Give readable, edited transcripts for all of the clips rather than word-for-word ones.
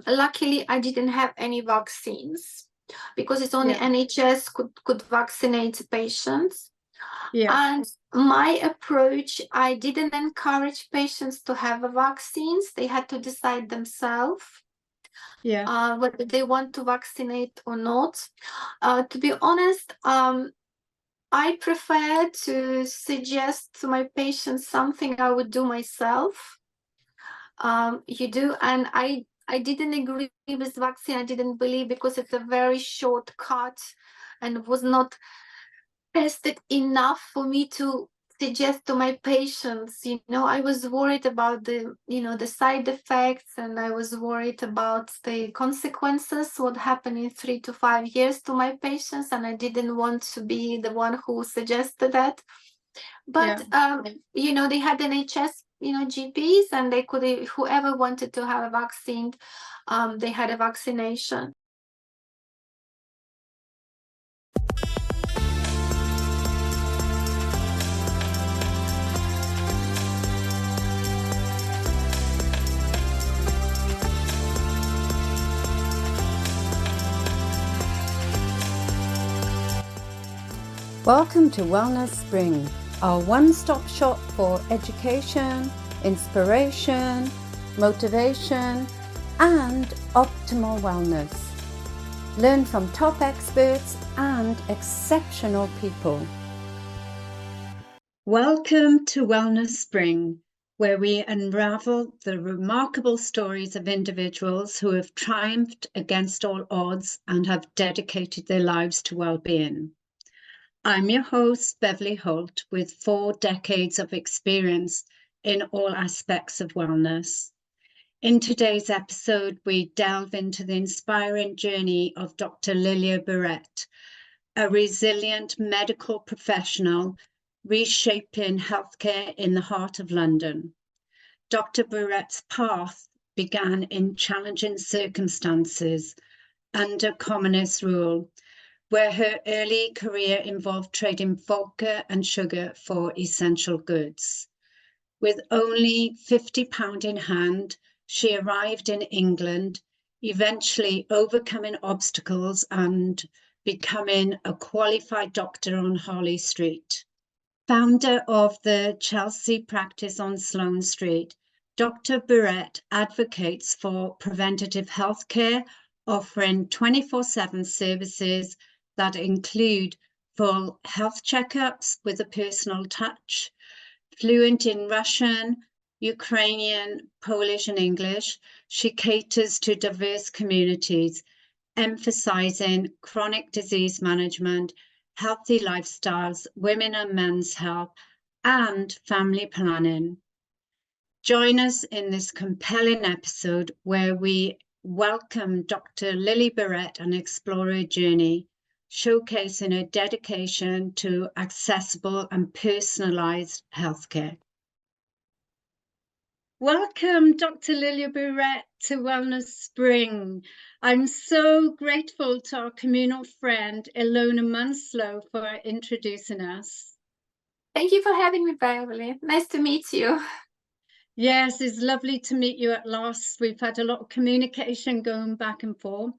Luckily, I didn't have any vaccines because it's only Yeah. NHS could vaccinate patients. Yeah. And my approach, I didn't encourage patients to have vaccines. They had to decide themselves Yeah. whether they want to vaccinate or not. To be honest, I prefer to suggest to my patients something I would do myself. And I didn't agree with vaccine. I didn't believe because it's a very short cut and was not tested enough for me to suggest to my patients. I was worried about the side effects, and I was worried about the consequences, what happened in 3 to 5 years to my patients, and I didn't want to be the one who suggested that. But they had NHS GPs, and they could, whoever wanted to have a vaccine, they had a vaccination. Welcome to Wellness Spring, our one-stop shop for education, inspiration, motivation, and optimal wellness. Learn from top experts and exceptional people. Welcome to Wellness Spring, where we unravel the remarkable stories of individuals who have triumphed against all odds and have dedicated their lives to well-being. I'm your host, Beverley Holt, with 4 decades of experience in all aspects of wellness. In today's episode, we delve into the inspiring journey of Dr. Liliya Burrett, a resilient medical professional reshaping healthcare in the heart of London. Dr. Burrett's path began in challenging circumstances under communist rule, where her early career involved trading vodka and sugar for essential goods. With only £50 in hand, she arrived in England, eventually overcoming obstacles and becoming a qualified doctor on Harley Street. Founder of the Chelsea practice on Sloane Street, Dr. Burrett advocates for preventative healthcare, offering 24/7 services that include full health checkups with a personal touch. Fluent in Russian, Ukrainian, Polish, and English, she caters to diverse communities, emphasizing chronic disease management, healthy lifestyles, women and men's health, and family planning. Join us in this compelling episode where we welcome Dr. Liliya Burrett and explore her journey, showcasing her dedication to accessible and personalised healthcare. Welcome, Dr. Liliya Burrett, to Wellness Spring. I'm so grateful to our communal friend, Ilona Munslow, for introducing us. Thank you for having me, Beverley. Nice to meet you. Yes, it's lovely to meet you at last. We've had a lot of communication going back and forth.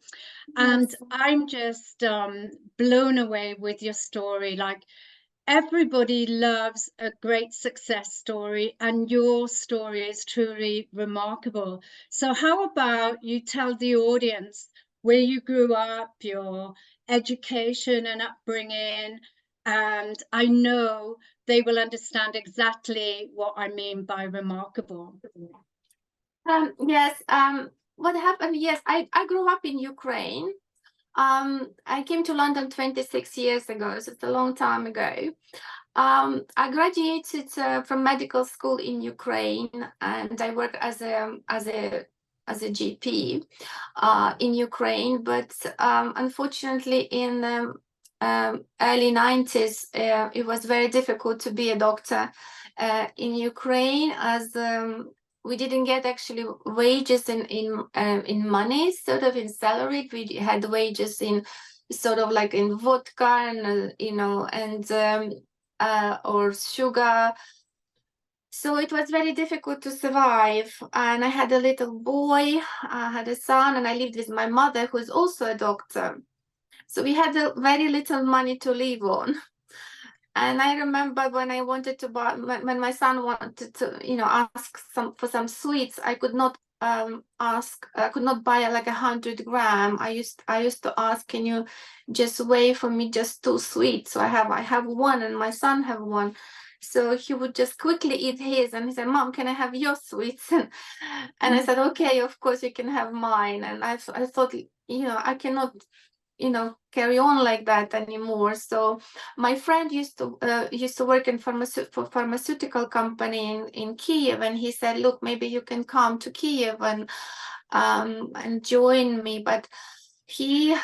And I'm just blown away with your story. Like, everybody loves a great success story, and your story is truly remarkable. So how about you tell the audience where you grew up, your education and upbringing, and I know they will understand exactly what I mean by remarkable. Yes. What happened? Yes, I grew up in Ukraine. I came to London 26 years ago, so it's a long time ago. I graduated from medical school in Ukraine, and I work as a GP in Ukraine. But unfortunately, in the early 90s, it was very difficult to be a doctor in Ukraine, as we didn't get actually wages in money, sort of in salary. We had wages in sort of like in vodka and or sugar. So it was very difficult to survive. And I had a little boy, I had a son, and I lived with my mother, who's also a doctor. So we had very little money to live on. And I remember when I wanted to buy, when my son wanted to, ask for some sweets, I could not I could not buy like 100 gram. I used to ask, can you just weigh for me just 2 sweets? So I have one and my son have one. So he would just quickly eat his, and he said, Mom, can I have your sweets? And I said, okay, of course you can have mine. And I thought, I cannot, carry on like that anymore. So my friend used to work in pharmaceutical company in Kiev, and he said, look, maybe you can come to Kiev and join me. But he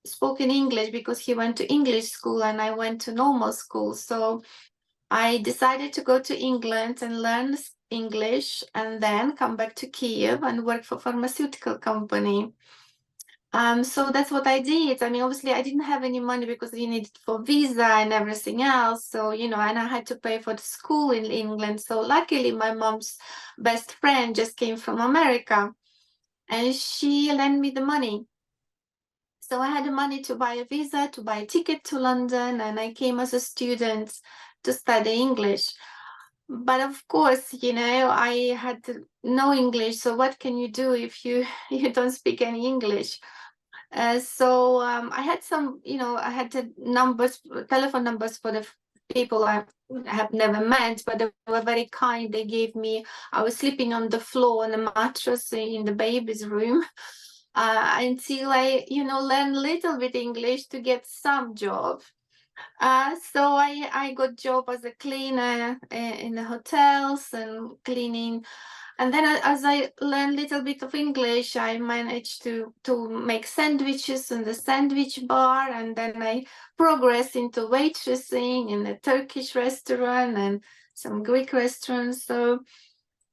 spoke in English because he went to English school and I went to normal school. So I decided to go to England and learn English and then come back to Kiev and work for pharmaceutical company. So that's what I did. I mean, obviously I didn't have any money because you needed for visa and everything else. So, and I had to pay for the school in England. So luckily my mom's best friend just came from America and she lent me the money. So I had the money to buy a visa, to buy a ticket to London, and I came as a student to study English. But of course, I had no English. So what can you do if you don't speak any English? So I had some, I had the telephone numbers for the people I have never met, but they were very kind. They gave me, I was sleeping on the floor on a mattress in the baby's room until I, learned a little bit English to get some job. So I got job as a cleaner in the hotels and cleaning. And then as I learned a little bit of English, I managed to make sandwiches in the sandwich bar. And then I progressed into waitressing in a Turkish restaurant and some Greek restaurants. So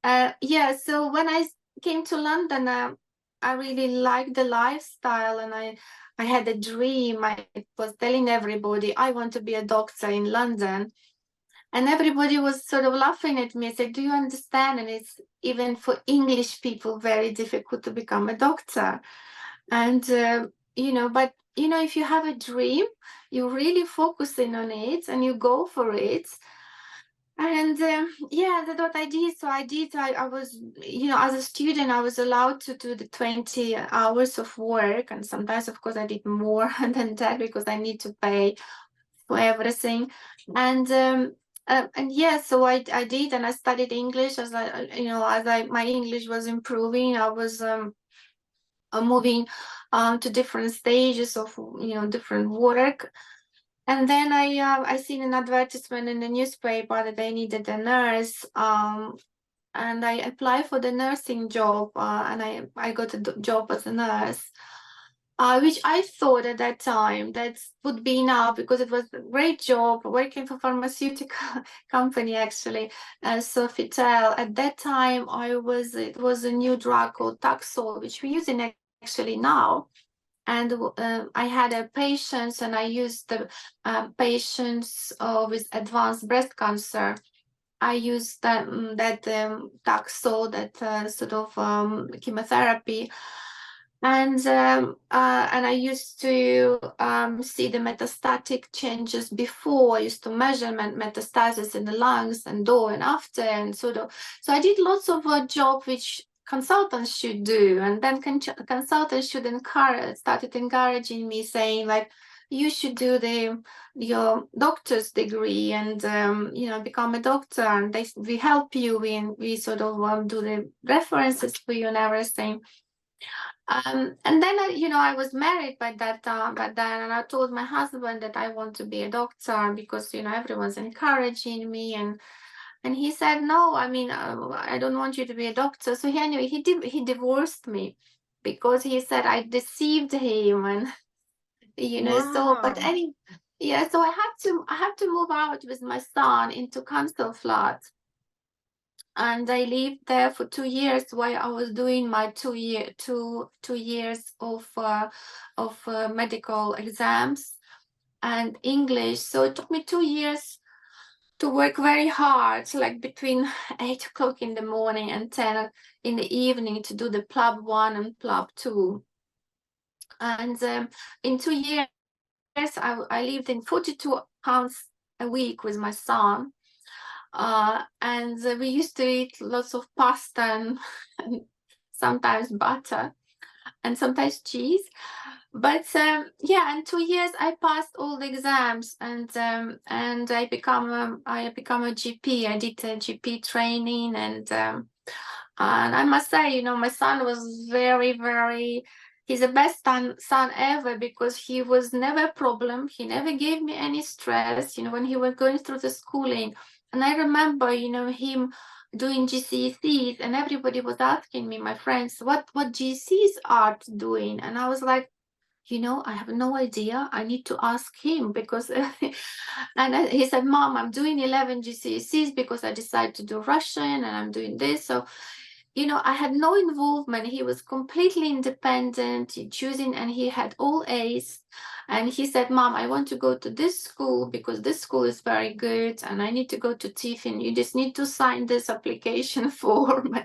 so when I came to London, I really liked the lifestyle, and I had a dream. I was telling everybody I want to be a doctor in London. And everybody was sort of laughing at me. I said, do you understand? And it's even for English people very difficult to become a doctor. And, but, if you have a dream, you really focus in on it and you go for it. And that's what I did. So I was, as a student, I was allowed to do the 20 hours of work. And sometimes, of course, I did more than that because I need to pay for everything. And so I did, and I studied English as my English was improving. I was moving to different stages of different work. And then I seen an advertisement in the newspaper that they needed a nurse, and I applied for the nursing job, and I got a job as a nurse. Which I thought at that time that would be enough because it was a great job working for pharmaceutical company actually, Sofitel. At that time, it was a new drug called Taxol, which we use in actually now. And I had a patients, and I used the patients with advanced breast cancer. I used that Taxol, that sort of chemotherapy. And I used to see the metastatic changes before. I used to measure metastasis in the lungs and do and after, and sort of. So I did lots of job which consultants should do, and then consultants should started encouraging me, saying like, you should do your doctor's degree and become a doctor, and we help you. We sort of do the references for you and everything. And then I was married by that time, but then and I told my husband that I want to be a doctor because everyone's encouraging me, and he said no. I mean, I don't want you to be a doctor. So he divorced me because he said I deceived him, and So but so I had to move out with my son into council flat. And I lived there for 2 years while I was doing my 2 years of medical exams and English. So it took me 2 years to work very hard, like between 8 o'clock in the morning and 10 in the evening to do the plab 1 and plab 2. And in 2 years, I lived in 42 pounds a week with my son. And we used to eat lots of pasta and sometimes butter and sometimes cheese. But yeah, in 2 years I passed all the exams, and I become a GP. I did a GP training, and I must say, you know, my son was very, he's the best son ever, because he was never a problem. He never gave me any stress, you know, when he was going through the schooling. And I remember, you know, him doing GCSEs, and everybody was asking me, my friends, what GCSEs are doing? And I was like, you know, I have no idea. I need to ask him, because he said, Mom, I'm doing 11 GCSEs because I decided to do Russian, and I'm doing this. So, you know, I had no involvement. He was completely independent, choosing, and he had all A's. And he said, Mom, I want to go to this school because this school is very good, and I need to go to Tiffin. You just need to sign this application form.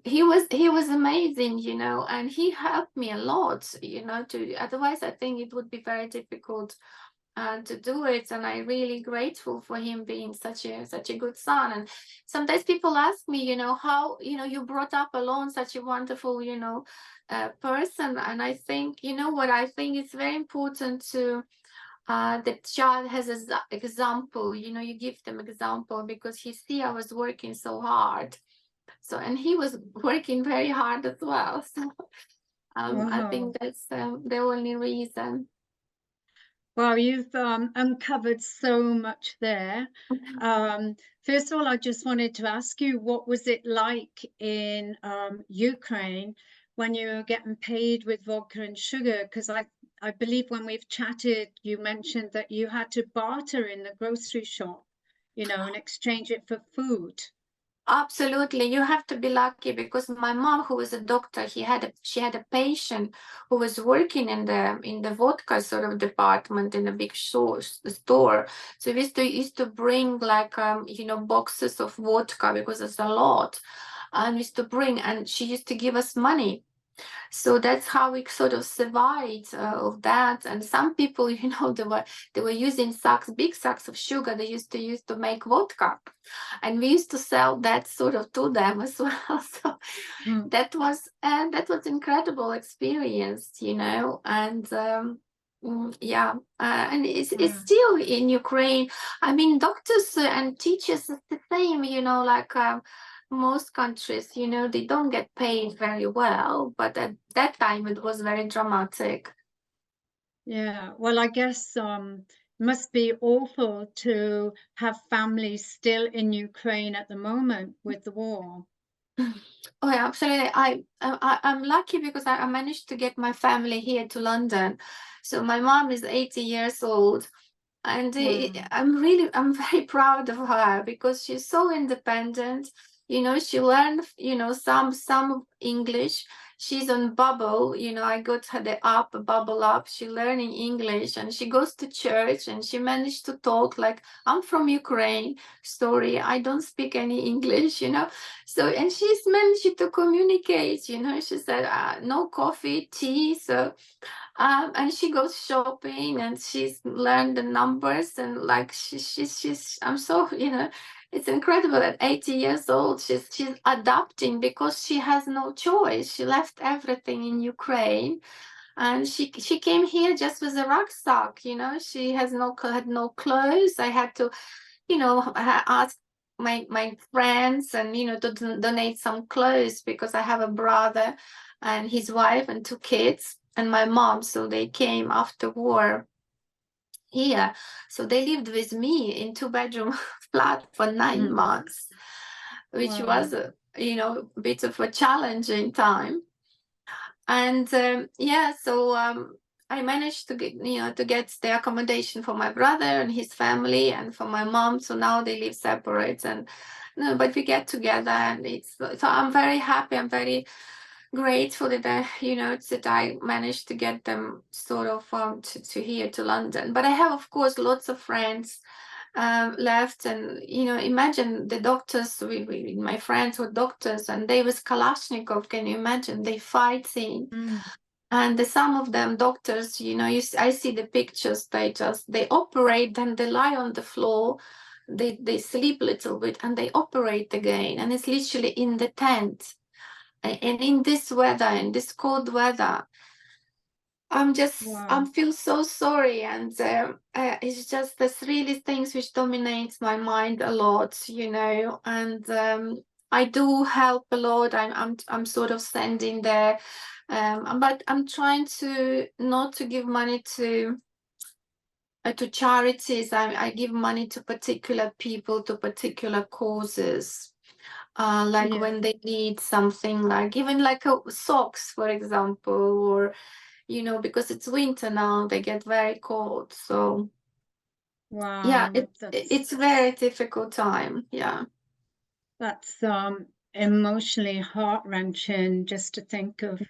He was amazing, you know, and he helped me a lot, you know, otherwise I think it would be very difficult to do it. And I'm really grateful for him being such a good son. And sometimes people ask me, you know, how, you know, you brought up alone such a wonderful, you know, person. And I think, you know what, I think it's very important to the child has an example, you know, you give them example, because he see I was working so hard. So, and he was working very hard as well. So I think that's the only reason. Well, you've uncovered so much there. First of all, I just wanted to ask you, what was it like in Ukraine when you were getting paid with vodka and sugar? Because I believe when we've chatted, you mentioned that you had to barter in the grocery shop, you know, and exchange it for food. Absolutely, you have to be lucky, because my mom, who was a doctor, she had a patient who was working in the vodka sort of department in a big store. So we used to bring like you know, boxes of vodka, because it's a lot, and we used to bring, and she used to give us money. So that's how we sort of survived of that. And some people, you know, they were using big sacks of sugar they used to use to make vodka, and we used to sell that sort of to them as well. So that was incredible experience, you know. And yeah, and it's still in Ukraine. I mean, doctors and teachers is the same, you know, like most countries, you know, they don't get paid very well, but at that time it was very dramatic. Yeah, well, I guess must be awful to have families still in Ukraine at the moment with the war. Oh yeah, absolutely. I'm lucky because I managed to get my family here to London. So my mom is 80 years old, and I'm very proud of her, because she's so independent. You know, she learned, you know, some English. She's on Bubble, you know, I got her the app, Bubble app. She learning English, and she goes to church, and she managed to talk like, I'm from Ukraine. Sorry, I don't speak any English, you know. So, and she's managed to communicate, you know. She said, no coffee, tea. So and she goes shopping, and she's learned the numbers, and like she's I'm so, you know, it's incredible at 80 years old she's adapting, because she has no choice. She left everything in Ukraine, and she came here just with a rucksack, you know. She had no clothes. I had to, you know, ask my friends, and you know, to donate some clothes, because I have a brother and his wife and 2 kids and my mom. So they came after war here. So they lived with me in 2-bedroom flat for 9 months, which was you know, a bit of a challenging time. And yeah, so I managed to get, you know, to get the accommodation for my brother and his family, and for my mom. So now they live separate, and no, but we get together, and it's, so I'm very happy. I'm very grateful that you know, that I managed to get them sort of to here to London. But I have, of course, lots of friends left. And imagine the doctors, my friends were doctors, and they was Kalashnikov. Can you imagine? They fighting. And some of them doctors, I see the pictures, they operate, then they lie on the floor, they sleep a little bit, and they operate again. And it's literally in the tent. And in this weather, in this cold weather, I feel so sorry. And it's just this really things which dominates my mind a lot, and I do help a lot. I'm sort of sending there, but I'm trying to not to give money to charities. I give money to particular people, to particular causes. Like when they need something, like even like socks, for example, or because it's winter now, they get very cold. So yeah, it's a very difficult time. Yeah, that's emotionally heart-wrenching, just to think of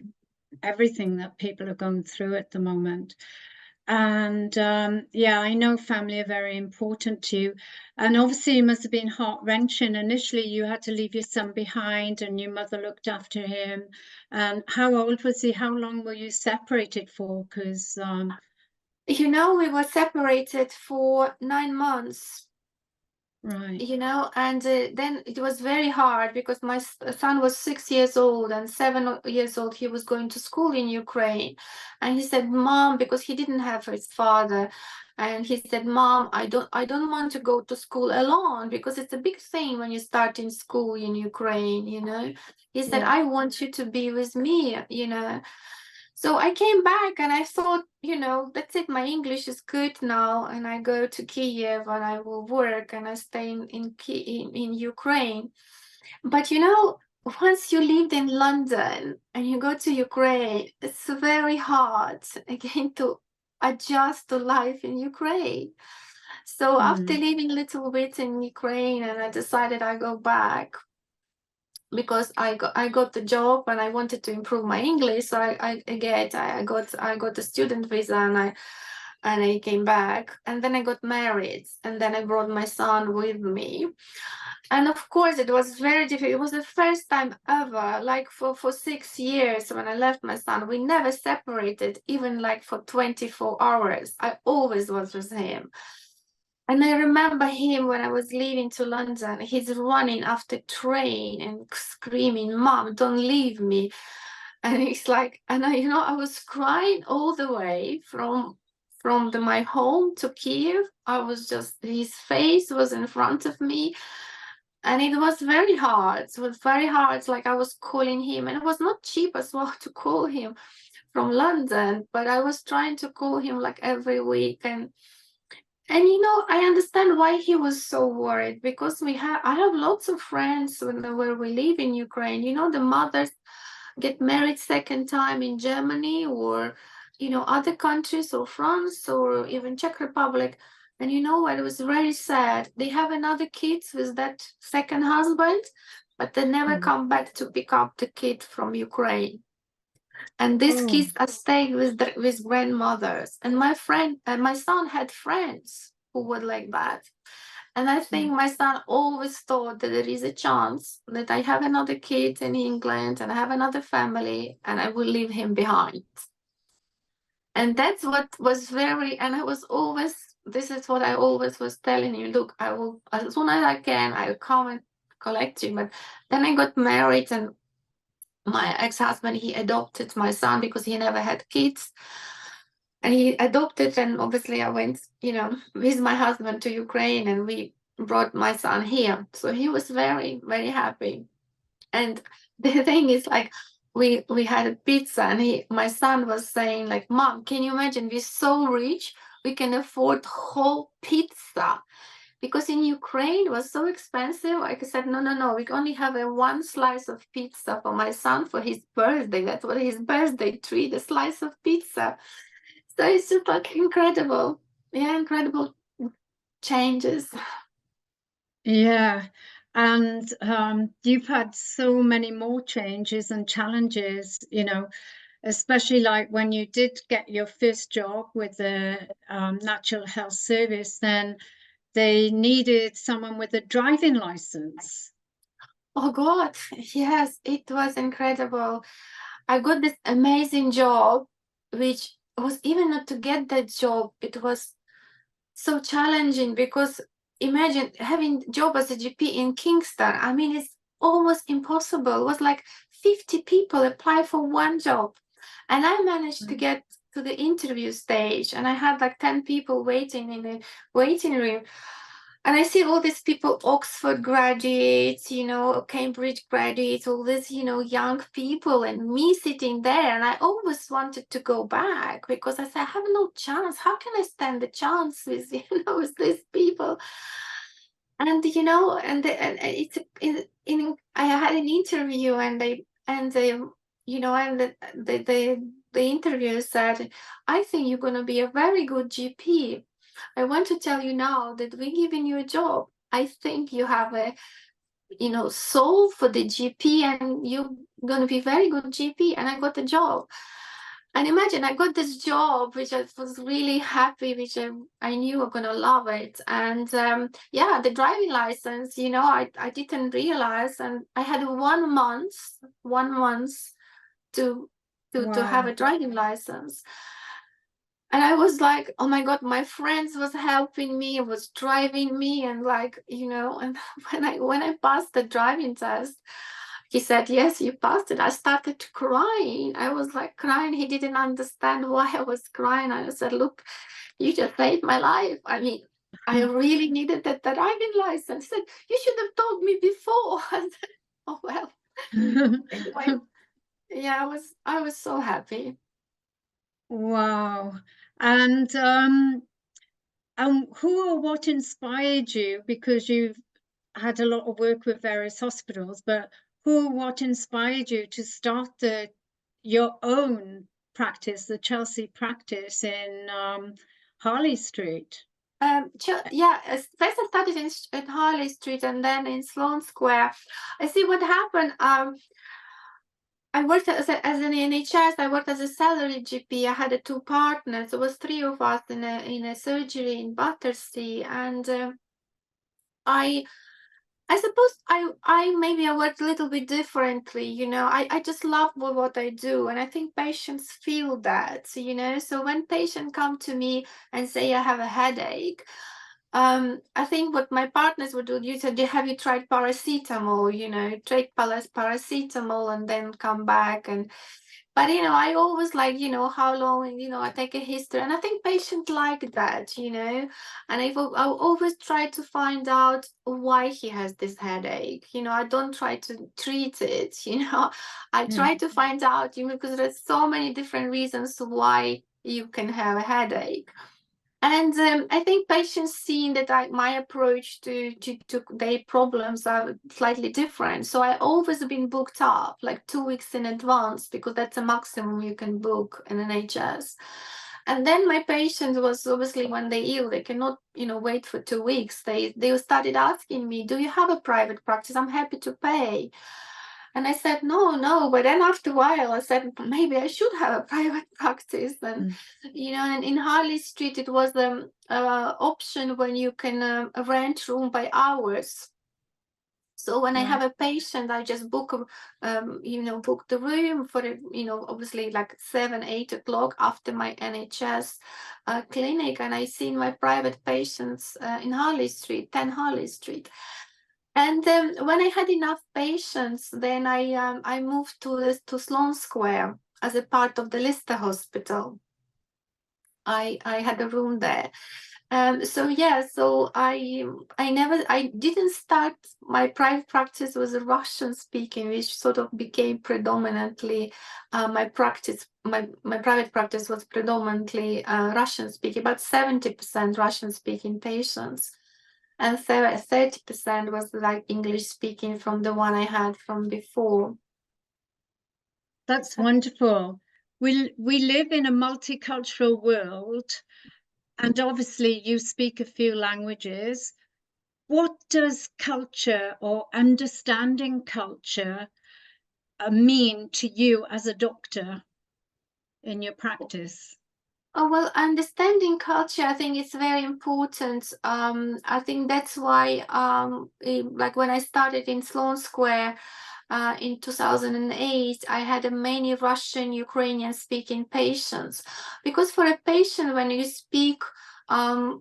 everything that people are going through at the moment. And yeah, I know family are very important to you, and obviously it must have been heart-wrenching. Initially you had to leave your son behind and your mother looked after him. And how old was he? How long were you separated for? Because we were separated for 9 months. Right. And then it was very hard because my son was 6 years old, and 7 years old he was going to school in Ukraine. And he said, Mom, because he didn't have his father, and he said, Mom, I don't want to go to school alone, because it's a big thing when you start in school in Ukraine. He said, I want you to be with me. So I came back and I thought, that's it. My English is good now, and I go to Kiev and I will work and I stay in Ukraine. But once you lived in London and you go to Ukraine, it's very hard again to adjust to life in Ukraine. So after living a little bit in Ukraine, and I decided I go back, because I got the job and I wanted to improve my English. So I got the student visa, and I came back, and then I got married, and then I brought my son with me. And of course it was very difficult. It was the first time ever, like for 6 years when I left my son, we never separated, even like for 24 hours. I always was with him. And I remember him when I was leaving to London, he's running after train and screaming, Mom, don't leave me. And he's like, and I was crying all the way from my home to Kiev. I was just, his face was in front of me. And it was very hard. It was very hard. Like I was calling him, and it was not cheap as well to call him from London, but I was trying to call him like every week. And I understand why he was so worried, because I have lots of friends where we live in Ukraine. The mothers get married second time in Germany, or other countries, or France, or even Czech Republic. And what, it was very sad. They have another kids with that second husband, but they never come back to pick up the kid from Ukraine. And these kids are staying with grandmothers. And my son had friends who were like that. And I think my son always thought that there is a chance that I have another kid in England and I have another family and I will leave him behind. And that's what was and I was always, this is what I always was telling you, look, I will, as soon as I can, I will come and collect you. But then I got married, and my ex-husband, he adopted my son because he never had kids. And he adopted, and obviously I went, with my husband to Ukraine, and we brought my son here. So he was very, very happy. And the thing is, like, we had a pizza, and my son was saying, like, Mom, can you imagine, we're so rich, we can afford whole pizza. Because in Ukraine it was so expensive. Like I said, no, we only have one slice of pizza for my son for his birthday. That's what his birthday treat, a slice of pizza. So it's just like incredible. Yeah, incredible changes. Yeah. And you've had so many more changes and challenges, especially like when you did get your first job with the Natural Health Service, then they needed someone with a driving license. Oh God, yes, it was incredible. I got this amazing job, which was even not to get that job. It was so challenging because imagine having job as a GP in Kingston. I mean, it's almost impossible. It was like 50 people apply for one job. And I managed to get to the interview stage, and I had like 10 people waiting in the waiting room. And I see all these people, Oxford graduates, you know, Cambridge graduates, all these, you know, young people, and me sitting there. And I always wanted to go back because I said, I have no chance. How can I stand the chance with, you know, with these people? And, you know, and it's I had an interview, and you know, and the interviewer said, I think you're going to be a very good GP. I want to tell you now that we're giving you a job. I think you have a, you know, soul for the GP, and you're going to be very good GP. And I got a job. And imagine I got this job, which I was really happy, which I knew I'm going to love it. And yeah, the driving license, you know, I didn't realize. And I had 1 month to have a driving license. And I was like, oh my God, my friends was helping me, was driving me, and like, you know, and when I passed the driving test, he said, yes, you passed it. I started crying. I was like crying. He didn't understand why I was crying. I said, look, you just saved my life. I mean, I really needed that driving license. He said, you should have told me before. I said, oh well. Anyway, yeah, I was so happy. Wow. And who or what inspired you? Because you've had a lot of work with various hospitals, but who or what inspired you to start your own practice, the Chelsea practice in Harley Street? Yeah, first I started in Harley Street and then in Sloane Square. I see what happened. I worked as an NHS. I worked as a salary GP. I had 2 partners. There was 3 of us in a surgery in Battersea, and I suppose I maybe I worked a little bit differently, you know. I just love what I do, and I think patients feel that, you know. So when patients come to me and say I have a headache, I think what my partners would do, you said, have you tried paracetamol? You know, take paracetamol and then come back. But you know, I always like, you know, how long, you know, I take a history, and I think patients like that, you know. And I always try to find out why he has this headache. You know, I don't try to treat it. You know, I try to find out, you know, because there's so many different reasons why you can have a headache. And I think patients seeing that my approach to their problems are slightly different. So I always been booked up like 2 weeks in advance, because that's a maximum you can book in NHS. And then my patient was obviously, when they ill, they cannot, you know, wait for 2 weeks. They started asking me, do you have a private practice? I'm happy to pay. And I said, no. But then after a while, I said, maybe I should have a private practice. And, you know, and in Harley Street, it was the option when you can rent room by hours. So when I have a patient, I just book, you know, book the room for, you know, obviously like 7, 8 o'clock after my NHS clinic. And I see my private patients in Harley Street, 10 Harley Street. And when I had enough patients, then I moved to Sloane Square as a part of the Lister Hospital. I had a room there. So yeah, so I didn't start my private practice was Russian speaking, which sort of became predominantly my practice. My private practice was predominantly Russian speaking, about 70% Russian speaking patients. And 30% was like English speaking from the one I had from before. That's wonderful. We live in a multicultural world, and obviously you speak a few languages. What does culture or understanding culture mean to you as a doctor in your practice? Oh, well, understanding culture, I think it's very important. I think that's why, like when I started in Sloan Square in 2008, I had many Russian, Ukrainian speaking patients. Because for a patient, when you speak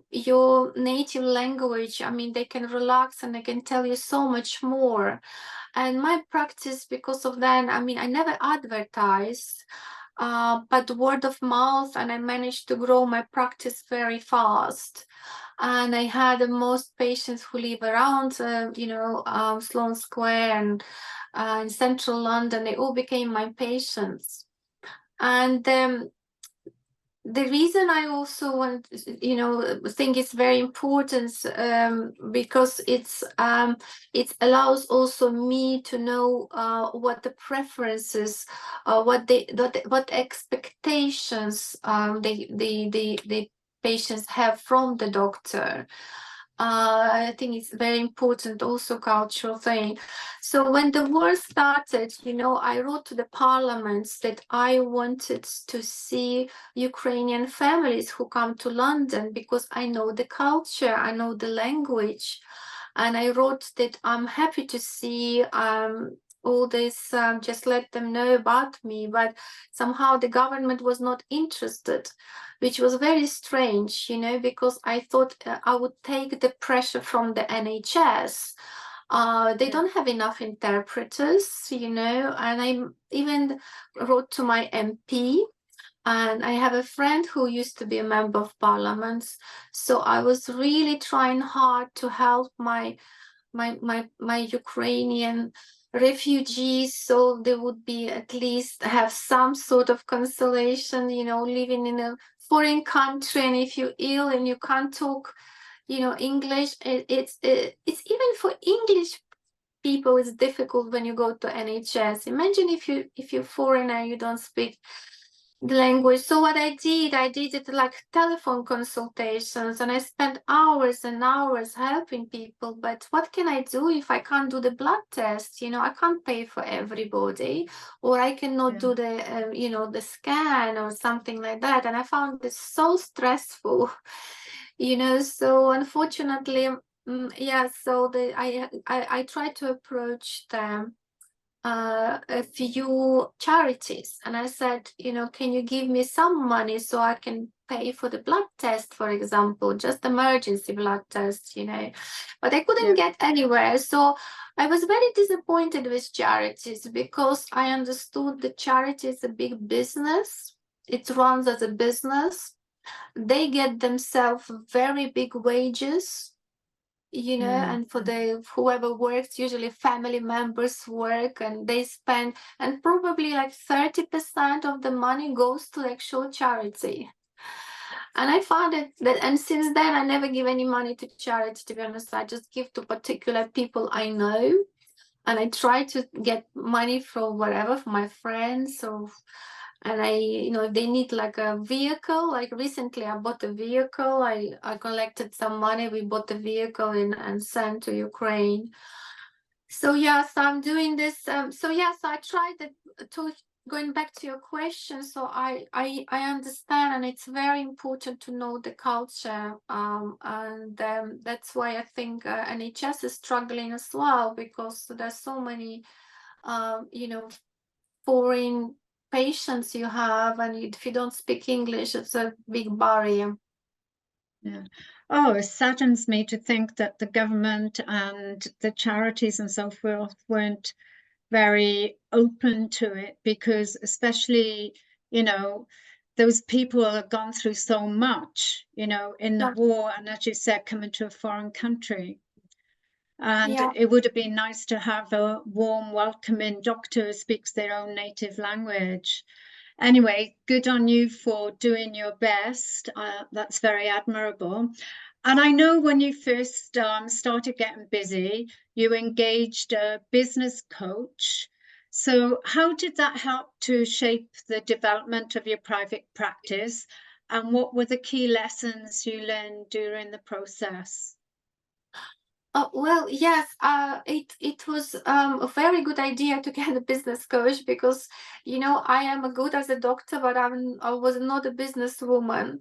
your native language, I mean, they can relax and they can tell you so much more. And my practice, because of that, I mean, I never advertised. But word of mouth, and I managed to grow my practice very fast. And I had the most patients who live around, Sloane Square and in central London. They all became my patients. And the reason I also want, think it's very important because it allows also me to know what the preferences, what expectations the patients have from the doctor. I think it's very important also cultural thing. So when the war started, I wrote to the parliaments that I wanted to see Ukrainian families who come to London because I know the culture, I know the language. And I wrote that I'm happy to see all this, just let them know about me. But somehow the government was not interested, which was very strange, because I thought I would take the pressure from the NHS. They don't have enough interpreters, and I even wrote to my MP. And I have a friend who used to be a member of parliament. So I was really trying hard to help my Ukrainian refugees, so they would be at least have some sort of consolation, living in a foreign country. And if you're ill and you can't talk, English, it's even for English people, it's difficult when you go to NHS. Imagine if you're foreigner, you don't speak the language. So what I did it like telephone consultations, and I spent hours and hours helping people. But what can I do if I can't do the blood test? I can't pay for everybody, or I cannot do the the scan or something like that. And I found this so stressful, so unfortunately, so I tried to approach them a few charities, and I said, can you give me some money so I can pay for the blood test, for example, just emergency blood test, but I couldn't get anywhere. So I was very disappointed with charities because I understood the charity is a big business. It runs as a business. They get themselves very big wages, and for the whoever works, usually family members work, and they spend, and probably like 30% of the money goes to actual charity. And I found that, and since then I never give any money to charity, to be honest. I just give to particular people I know, and I try to get money from wherever, from my friends, or and I, if they need like a vehicle, like recently I bought a vehicle, I collected some money, we bought the vehicle and sent to Ukraine. So yes, I'm doing this. So yes, I tried to, going back to your question. So I understand, and it's very important to know the culture. And that's why I think NHS is struggling as well, because there's so many, foreign patients you have, and if you don't speak English, it's a big barrier. Yeah. Oh, it saddens me to think that the government and the charities and so forth weren't very open to it, because especially, those people have gone through so much, in the war, and as you said, coming to a foreign country. And it would have been nice to have a warm, welcoming doctor who speaks their own native language. Anyway, good on you for doing your best. That's very admirable. And I know when you first started getting busy, you engaged a business coach. So how did that help to shape the development of your private practice? And what were the key lessons you learned during the process? Well, yes, it was a very good idea to get a business coach because, you know, I am good as a doctor, but I was not a businesswoman.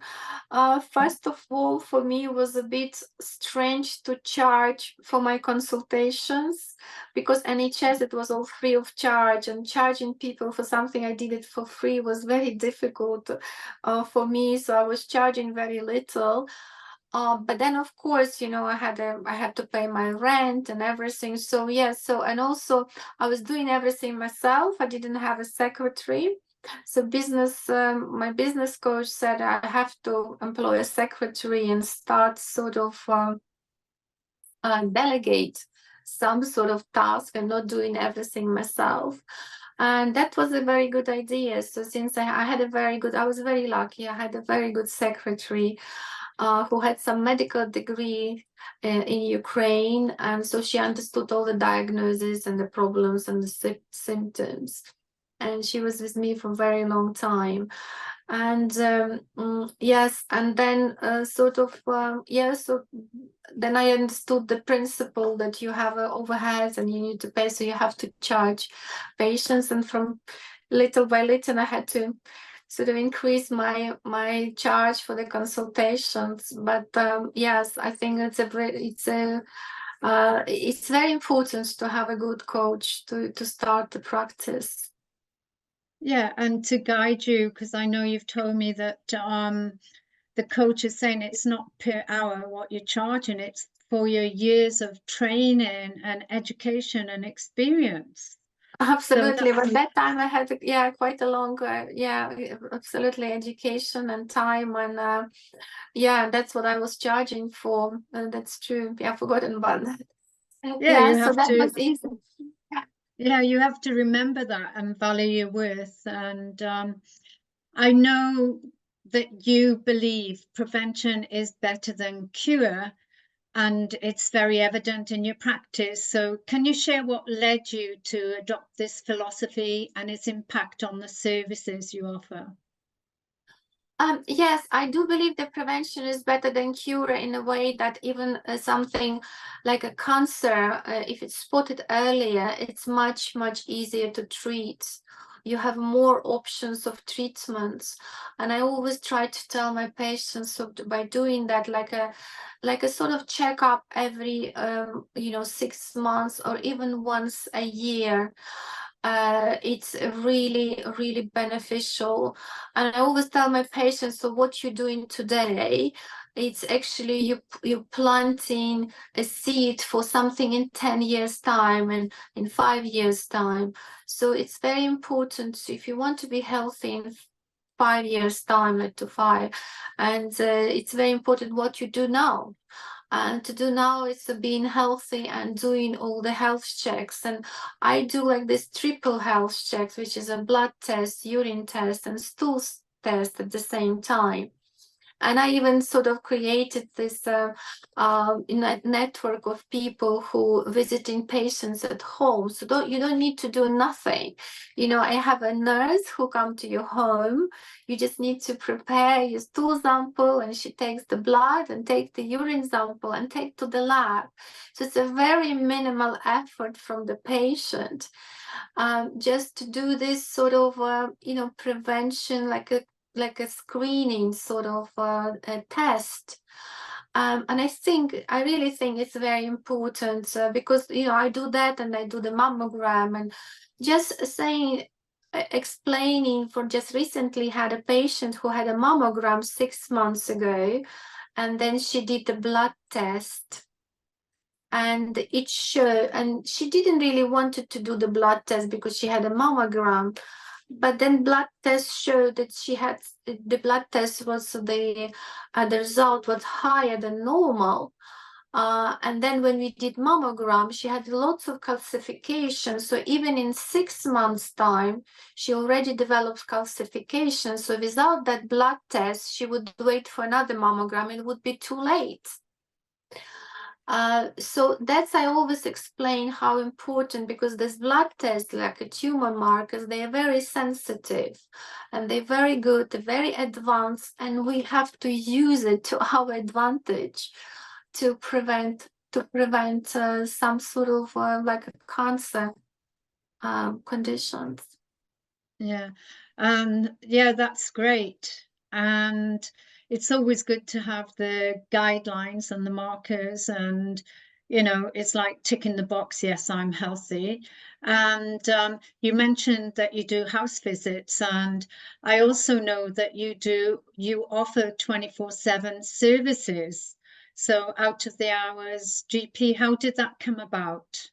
First of all, for me, it was a bit strange to charge for my consultations because NHS, it was all free of charge, and charging people for something I did it for free was very difficult for me. So I was charging very little. But then of course, you know, I had to pay my rent and everything. So yes, so and also I was doing everything myself. I didn't have a secretary. So my business coach said I have to employ a secretary and start sort of delegate some sort of task and not doing everything myself. And that was a very good idea. So since I was very lucky. I had a very good secretary who had some medical degree in Ukraine, and so she understood all the diagnoses and the problems and the symptoms. And she was with me for a very long time. And yes, and then so then I understood the principle that you have overheads and you need to pay, so you have to charge patients. And from little by little, I had to sort of increase my charge for the consultations. But yes, I think it's very important to have a good coach to start the practice. Yeah, and to guide you, because I know you've told me that the coach is saying it's not per hour what you're charging, it's for your years of training and education and experience. Absolutely, but that time I had quite a long absolutely, education and time, and that's what I was charging for. That's true. I've forgotten about that. So that was easy. Yeah, you have to remember that and value your worth. And I know that you believe prevention is better than cure, and it's very evident in your practice. So can you share what led you to adopt this philosophy and its impact on the services you offer? Yes, I do believe that prevention is better than cure in a way that even something like a cancer, if it's spotted earlier, it's much, much easier to treat. You have more options of treatments. And I always try to tell my patients, so by doing that, like a sort of checkup every 6 months or even once a year, it's really, really beneficial. And I always tell my patients, so what you're doing today, it's actually you're planting a seed for something in 10 years time and in 5 years time. So it's very important if you want to be healthy in 5 years time, like to 5, and it's very important what you do now. And to do now is being healthy and doing all the health checks. And I do like this triple health checks, which is a blood test, urine test, and stool test at the same time. And I even sort of created this network of people who visiting patients at home. So you don't need to do nothing. You know, I have a nurse who come to your home. You just need to prepare your stool sample, and she takes the blood and take the urine sample and take to the lab. So it's a very minimal effort from the patient. Just to do this sort of prevention, like a screening sort of a test. And I really think it's very important because, I do that, and I do the mammogram, and just explaining, for just recently had a patient who had a mammogram 6 months ago, and then she did the blood test. And it showed, and she didn't really wanted to do the blood test because she had a mammogram. But then blood test showed that the blood test was the result was higher than normal. And then when we did mammogram, she had lots of calcification. So even in 6 months' time, she already developed calcification. So without that blood test, she would wait for another mammogram. It would be too late. So I always explain how important, because this blood test, like a tumor markers, they are very sensitive and they're very good, they're very advanced, and we have to use it to our advantage to prevent to prevent some sort of like a cancer conditions. Yeah. Yeah, that's great. And it's always good to have the guidelines and the markers, and it's like ticking the box, yes, I'm healthy. And you mentioned that you do house visits, and I also know that you offer 24/7 services. So out of the hours GP, how did that come about?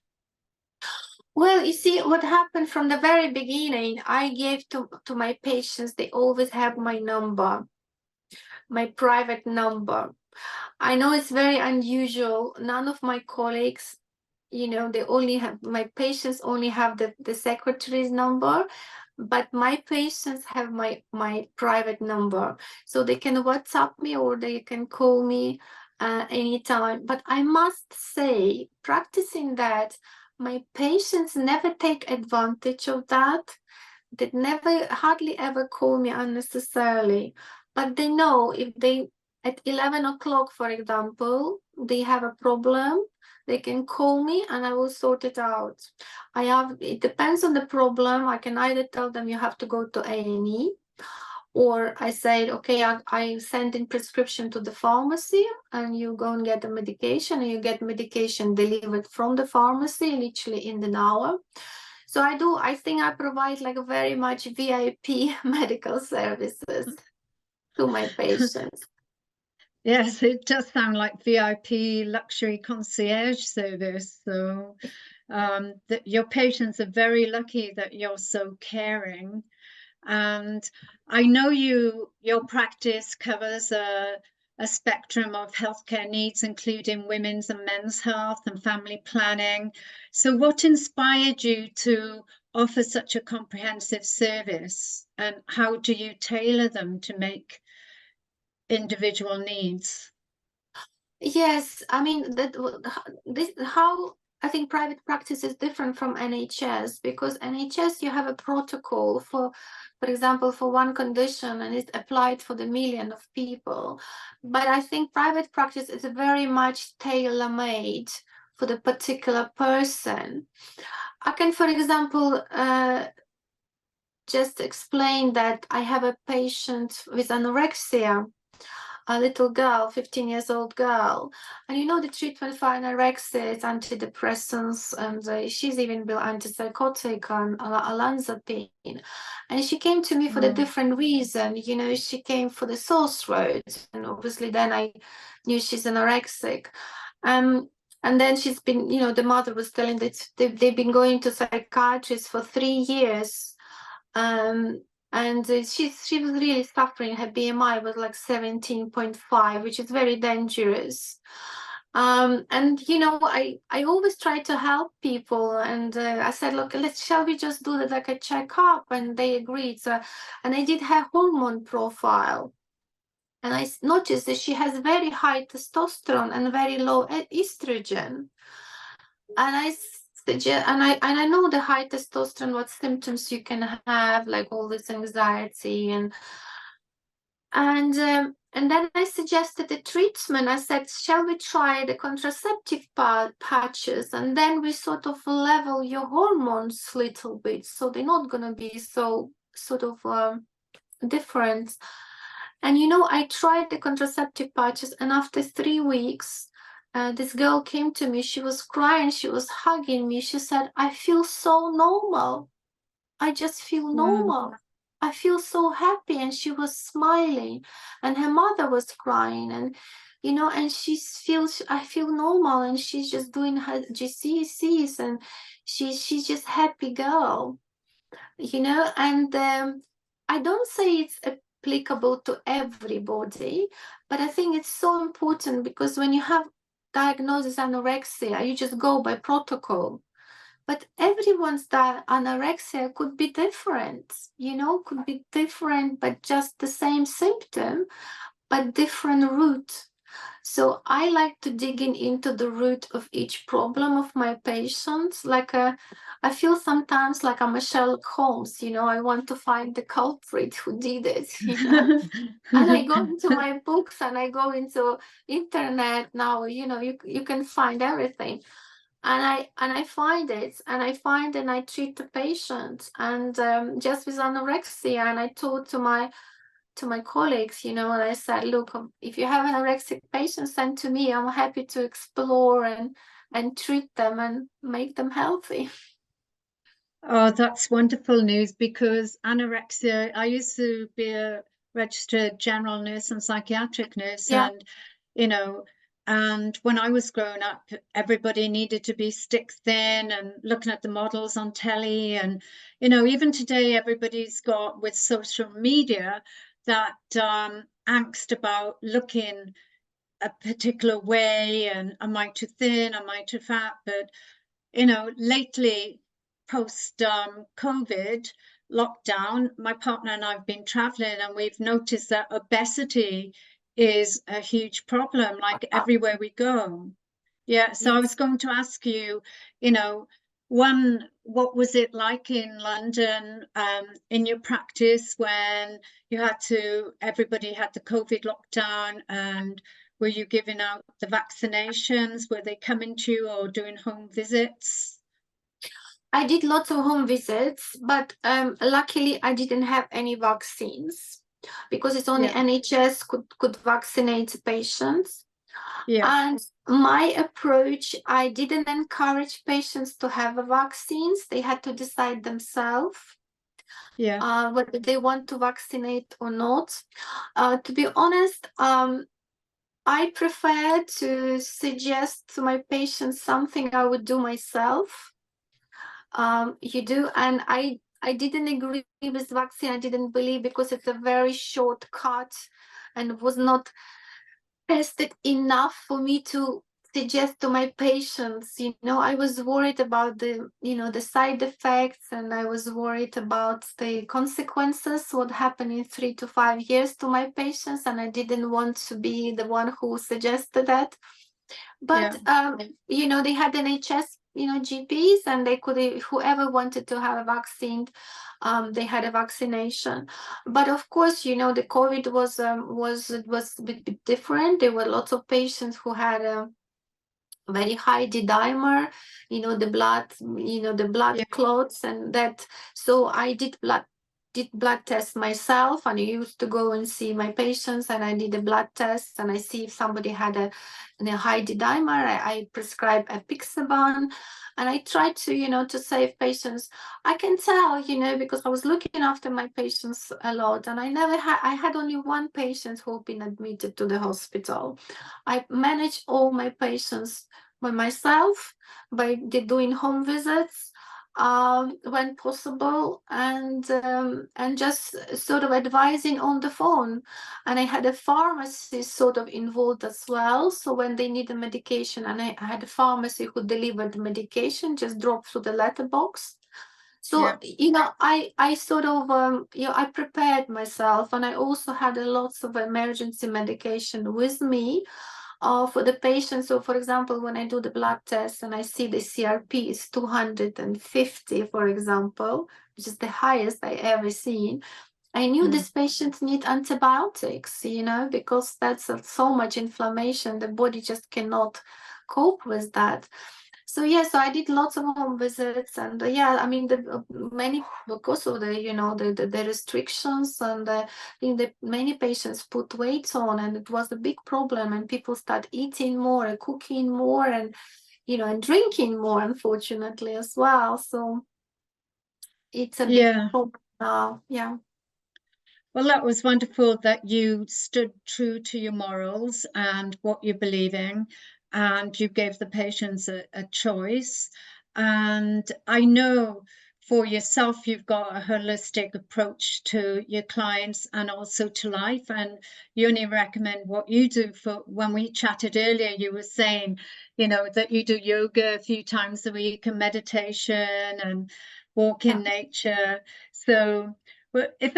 Well, you see, what happened from the very beginning, I gave to my patients, they always have my number, my private number. I know it's very unusual. None of my colleagues, they only have, my patients only have the secretary's number, but my patients have my private number. So they can WhatsApp me or they can call me anytime. But I must say, practicing that, my patients never take advantage of that. They never, hardly ever call me unnecessarily. But they know if they, at 11 o'clock, for example, they have a problem, they can call me and I will sort it out. It depends on the problem. I can either tell them you have to go to A&E, or I said, okay, I send in prescription to the pharmacy and you go and get the medication, and you get medication delivered from the pharmacy literally in an hour. So I think I provide like a very much VIP medical services to my patients. Yes, it does sound like VIP luxury concierge service. So that your patients are very lucky that you're so caring. And I know your practice covers a spectrum of healthcare needs, including women's and men's health and family planning. So what inspired you to offer such a comprehensive service, and how do you tailor them to make individual needs? Yes, I mean how I think private practice is different from NHS, because NHS you have a protocol for example, for one condition, and it's applied for the million of people. But I think private practice is very much tailor-made for the particular person. I can, for example, just explain that I have a patient with anorexia, a little girl, 15 years old girl, and the treatment for anorexia is antidepressants, and she's even been antipsychotic on olanzapine. And she came to me for the different reason. She came for the sore throat, and obviously then I knew she's anorexic. And then she's been, the mother was telling that they've been going to psychiatrists for 3 years. And she was really suffering. Her BMI was like 17.5, which is very dangerous. And I always try to help people, and I said, look, shall we just do like a checkup? And they agreed. So, and I did her hormone profile, and I noticed that she has very high testosterone and very low estrogen. And I know the high testosterone, what symptoms you can have, like all this anxiety, and then I suggested the treatment. I said, shall we try the contraceptive patches, and then we sort of level your hormones a little bit, so they're not gonna be so sort of different. And I tried the contraceptive patches, and after 3 weeks, this girl came to me. She was crying. She was hugging me. She said, I feel so normal. I just feel normal. I feel so happy. And she was smiling. And her mother was crying. And, and I feel normal. And she's just doing her GCSEs. And she's just happy girl, And I don't say it's applicable to everybody, but I think it's so important, because when you have diagnosis anorexia, you just go by protocol. But everyone's anorexia could be different, but just the same symptom, but different route. So I like to dig into the root of each problem of my patients. I feel sometimes like I'm a Sherlock Holmes, I want to find the culprit who did it. And I go into my books and I go into internet now, you can find everything. And I find it, and I treat the patient, and just with anorexia. And I told to my colleagues, and I said, look, if you have an anorexic patient, send to me. I'm happy to explore and treat them and make them healthy. Oh, that's wonderful news, because anorexia, I used to be a registered general nurse and psychiatric nurse, Yeah. and when I was growing up, everybody needed to be stick thin and looking at the models on telly. And, even today, everybody's got, with social media, that angst about looking a particular way, and am I too thin, am I too fat? But lately, post COVID lockdown, my partner and I've been traveling, and we've noticed that obesity is a huge problem, like everywhere we go. Yeah, so I was going to ask you, what was it like in London, in your practice, when everybody had the COVID lockdown, and were you giving out the vaccinations? Were they coming to you or doing home visits? I did lots of home visits, but luckily I didn't have any vaccines, because it's only NHS could vaccinate patients. Yeah. And my approach, I didn't encourage patients to have vaccines. They had to decide themselves whether they want to vaccinate or not. To be honest, I prefer to suggest to my patients something I would do myself. And I didn't agree with vaccine. I didn't believe, because it's a very short cut and was not tested enough for me to suggest to my patients. I was worried about the side effects, and I was worried about the consequences, what happened in 3 to 5 years to my patients, and I didn't want to be the one who suggested that. But they had NHS GPs, and they could, whoever wanted to have a vaccine, they had a vaccination. But of course, the COVID was a bit different. There were lots of patients who had a very high D-dimer, the blood clots, and that. So I did blood tests myself, and I used to go and see my patients, and I did a blood test, and I see if somebody had a high D-dimer. I prescribe apixaban, and I try to save patients. I can tell, because I was looking after my patients a lot, and I had only one patient who'd been admitted to the hospital. I managed all my patients by myself, by doing home visits when possible, and just sort of advising on the phone. And I had a pharmacist sort of involved as well. So when they need a medication, and I had a pharmacy who delivered the medication, just dropped through the letterbox. So, I sort of, I prepared myself, and I also had lots of emergency medication with me for the patient. So, for example, when I do the blood test and I see the CRP is 250, for example, which is the highest I ever seen, I knew this patient need antibiotics, because that's so much inflammation. The body just cannot cope with that. So so I did lots of home visits, and many, because of the restrictions, and I think that many patients put weight on, and it was a big problem, and people start eating more and cooking more, and and drinking more, unfortunately, as well. So it's a big problem now. Well, that was wonderful that you stood true to your morals and what you believe in, and you gave the patients a choice. And I know for yourself, you've got a holistic approach to your clients and also to life, and you only recommend what you do. For when we chatted earlier, you were saying, that you do yoga a few times a week, and meditation, and walk in nature. So, well, if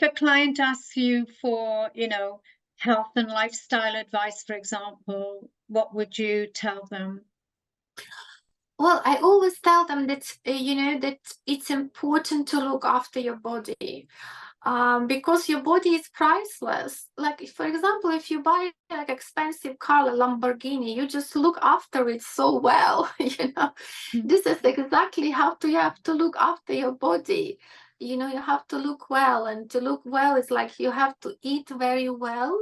a client asks you for, health and lifestyle advice, for example, what would you tell them? Well, I always tell them that, that it's important to look after your body, because your body is priceless. Like, for example, if you buy like expensive car, like Lamborghini, you just look after it so well, This is exactly how you have to look after your body. You have to look well, and to look well is like you have to eat very well.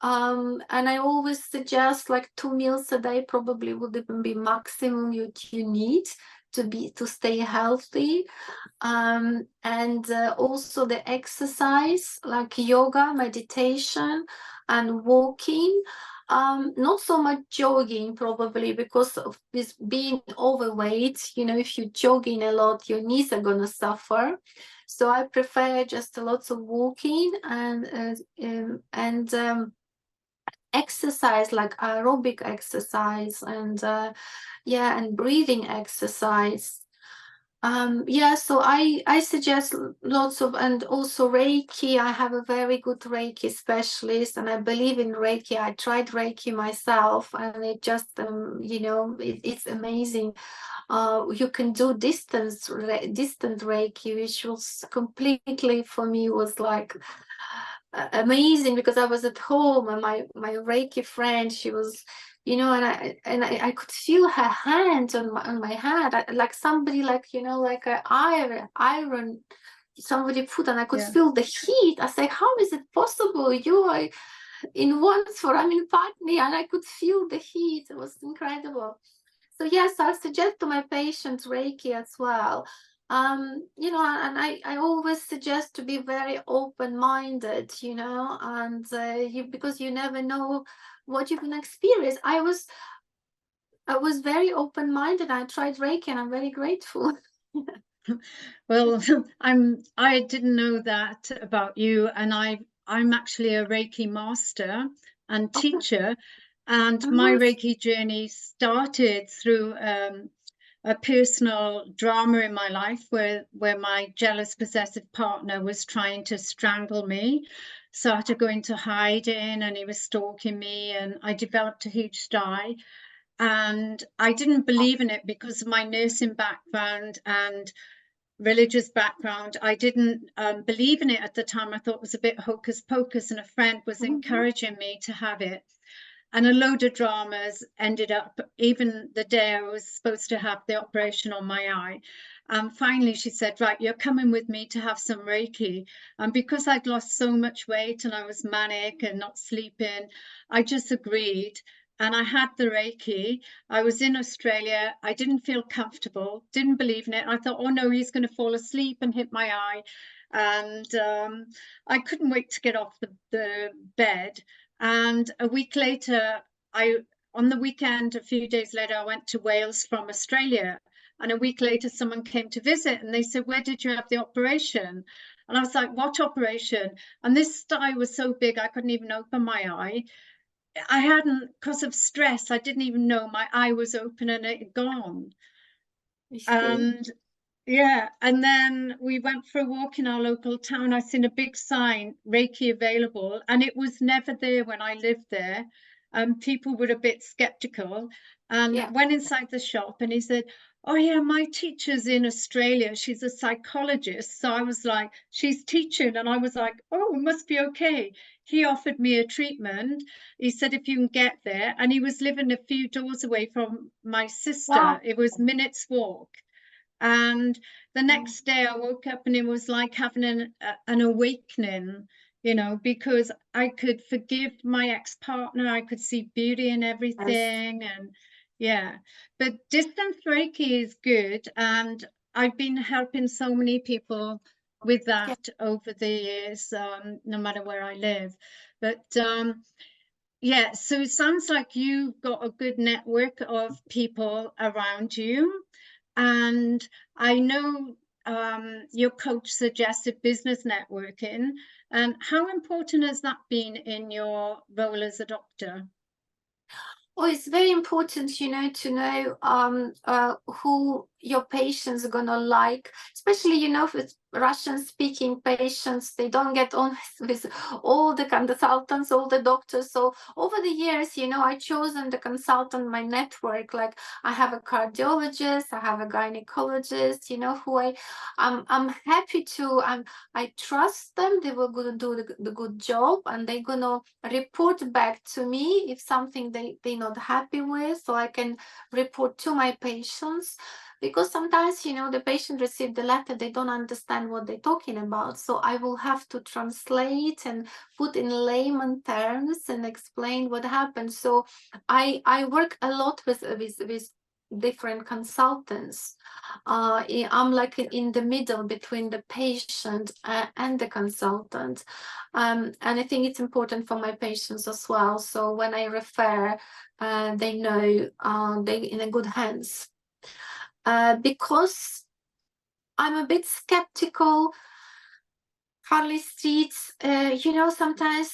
And I always suggest like 2 meals a day probably would even be maximum you need to stay healthy. And also the exercise, like yoga, meditation, and walking. Not so much jogging probably, because of this being overweight. If you're jogging a lot, your knees are gonna suffer. So I prefer just lots of walking and exercise, like aerobic exercise, and and breathing exercise. So I suggest lots of, and also Reiki. I have a very good Reiki specialist, and I believe in Reiki. I tried Reiki myself, and it just it's amazing. You can do distant Reiki, which was completely, for me, was like amazing, because I was at home, and my Reiki friend, she was, and I could feel her hand on my hand, like somebody, like like an iron somebody put, and I could feel the heat. I say, how is it possible? You are in Wandsworth, I'm in Putney, and I could feel the heat. It was incredible. So yes, I suggest to my patients Reiki as well. And I always suggest to be very open-minded, and because you never know what you can experience. I was very open-minded. I tried Reiki, and I'm very grateful. Well, I didn't know that about you, and I'm actually a Reiki master and teacher, and my Reiki journey started through a personal drama in my life where my jealous, possessive partner was trying to strangle me. So I had to go into hiding, and he was stalking me, and I developed a huge sty. And I didn't believe in it because of my nursing background and religious background. I didn't believe in it at the time. I thought it was a bit hocus pocus, and a friend was encouraging me to have it. And a load of dramas ended up, even the day I was supposed to have the operation on my eye. Finally, she said, right, you're coming with me to have some Reiki. And because I'd lost so much weight and I was manic and not sleeping, I just agreed. And I had the Reiki. I was in Australia. I didn't feel comfortable, didn't believe in it. I thought, oh no, he's going to fall asleep and hit my eye. And I couldn't wait to get off the bed. And a week later, on the weekend, a few days later, I went to Wales from Australia. And a week later, someone came to visit, and they said, where did you have the operation? And I was like, what operation? And this sty was so big, I couldn't even open my eye. I hadn't, because of stress, I didn't even know my eye was open and it had gone. And yeah, and then we went for a walk in our local town. I seen a big sign, Reiki available, and it was never there when I lived there. People were a bit skeptical, and went inside the shop, and he said, oh yeah, my teacher's in Australia. She's a psychologist. So I was like, she's teaching, and I was like, oh, it must be okay. He offered me a treatment. He said, if you can get there, and he was living a few doors away from my sister. Wow. It was minutes walk. And the next day I woke up, and it was like having an awakening, because I could forgive my ex-partner. I could see beauty in everything. And yeah, but distance Reiki is good. And I've been helping so many people with that over the years, no matter where I live. But yeah, so it sounds like you've got a good network of people around you. And I know your coach suggested business networking. And how important has that been in your role as a doctor? Oh, it's very important, to know who your patients are gonna like, especially, you know, if it's Russian-speaking patients, they don't get on with all the consultants, all the doctors. So over the years, you know, I chosen the consultant, my network. Like I have a cardiologist, I have a gynecologist, you know, who I'm happy to, I trust them. They will gonna do the good job, and they're gonna report back to me if something they're not happy with, so I can report to my patients. Because sometimes, you know, the patient received the letter, they don't understand what they're talking about. So I will have to translate and put in layman terms and explain what happened. So I work a lot with different consultants. I'm like in the middle between the patient and the consultant. And I think it's important for my patients as well. So when I refer, they know they're in a good hands. Because I'm a bit skeptical, Harley Streets, you know, sometimes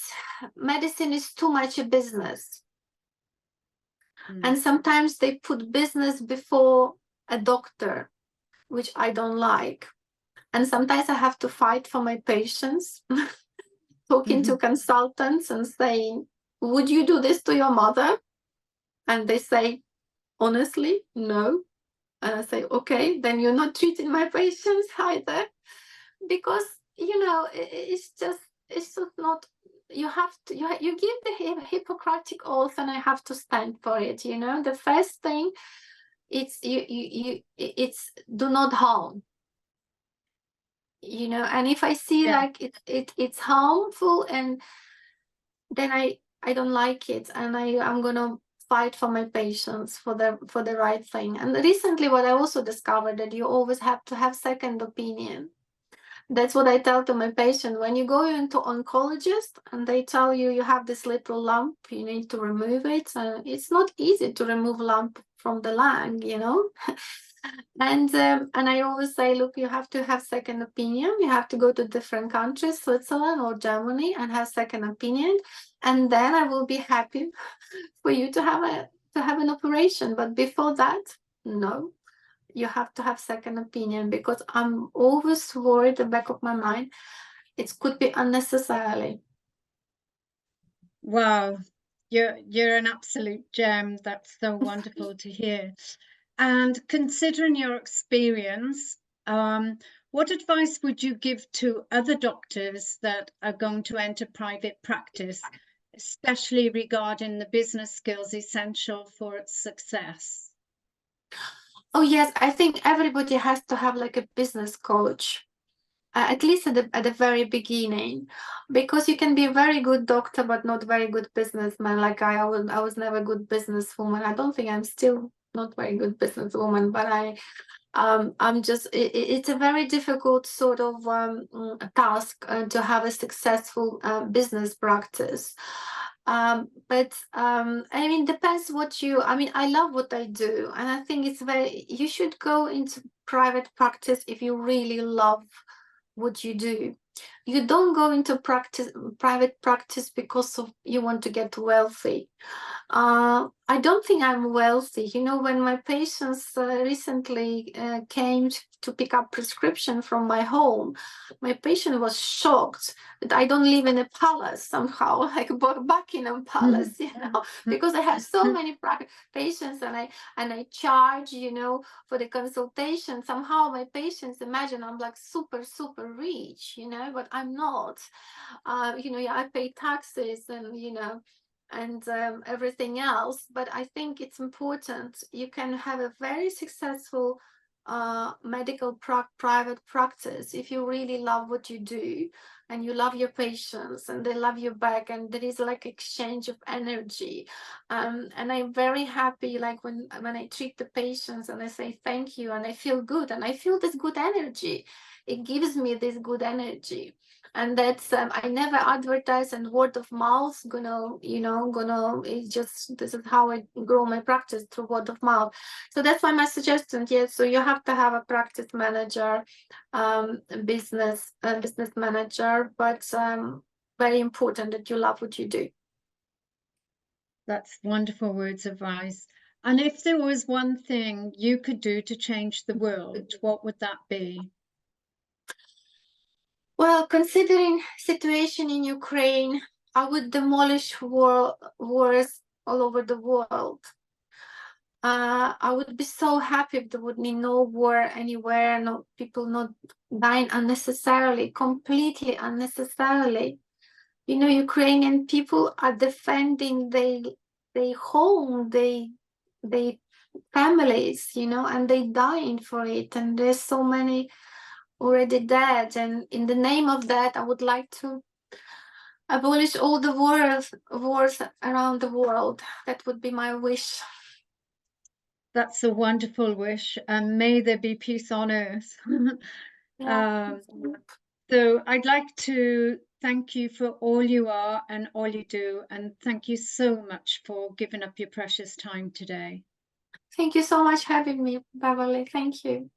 medicine is too much a business. And sometimes they put business before a doctor, which I don't like. And sometimes I have to fight for my patients, talking to consultants and saying, would you do this to your mother? And they say, honestly, no. And I say, okay, then you're not treating my patients either. Because, you know, it's just not, you have to, you give the Hippocratic oath, and I have to stand for it. You know, the first thing, it's it's do not harm. You know, and if I see like it's harmful, and then I don't like it, and I'm gonna fight for my patients for the right thing. And recently, what I also discovered, that you always have to have second opinion. That's what I tell to my patient. When you go into oncologist and they tell you you have this little lump, you need to remove it. It's not easy to remove lump from the lung, you know. And I always say, look, you have to have second opinion. You have to go to different countries, Switzerland or Germany, and have second opinion. And then I will be happy for you to have an operation. But before that, no. You have to have second opinion, because I'm always worried, the back of my mind, it could be unnecessarily. Wow, you're an absolute gem. That's so wonderful to hear. And considering your experience, what advice would you give to other doctors that are going to enter private practice, especially regarding the business skills essential for its success? Oh yes, I think everybody has to have like a business coach, at least at the very beginning, because you can be a very good doctor but not very good businessman. Like I was never a good businesswoman. I don't think I'm still not very good businesswoman, but I'm just, it's a very difficult sort of task to have a successful business practice. But I mean, depends what you, I mean, I love what I do, and I think it's you should go into private practice if you really love what you do. You don't go into private practice because you want to get wealthy. I don't think I'm wealthy. You know, when my patients recently came to pick up prescription from my home, my patient was shocked that I don't live in a palace somehow, like Buckingham Palace, you know, because I have so many patients, and I charge, you know, for the consultation. Somehow my patients imagine I'm like super rich, you know, but I'm not. You know, yeah, I pay taxes, and you know, and everything else. But I think it's important. You can have a very successful medical private practice if you really love what you do, and you love your patients and they love you back, and there is like exchange of energy. And I'm very happy, like when I treat the patients and I say thank you, and I feel good, and I feel this good energy. It gives me this good energy. And that's I never advertise, and word of mouth it's just, this is how I grow my practice, through word of mouth. So that's why my suggestion. Yes, so you have to have a practice manager, business manager, but very important that you love what you do. That's wonderful words of advice. And if there was one thing you could do to change the world, what would that be? Well, considering situation in Ukraine, I would demolish wars all over the world. I would be so happy if there would be no war anywhere, no people not dying unnecessarily, completely unnecessarily. You know, Ukrainian people are defending their home, they families, you know, and they dying for it. And there's so many already dead. And in the name of that, I would like to abolish all the wars around the world. That would be my wish. That's a wonderful wish, and may there be peace on earth. So I'd like to thank you for all you are and all you do, and thank you so much for giving up your precious time today. Thank you so much for having me, Beverley. Thank you.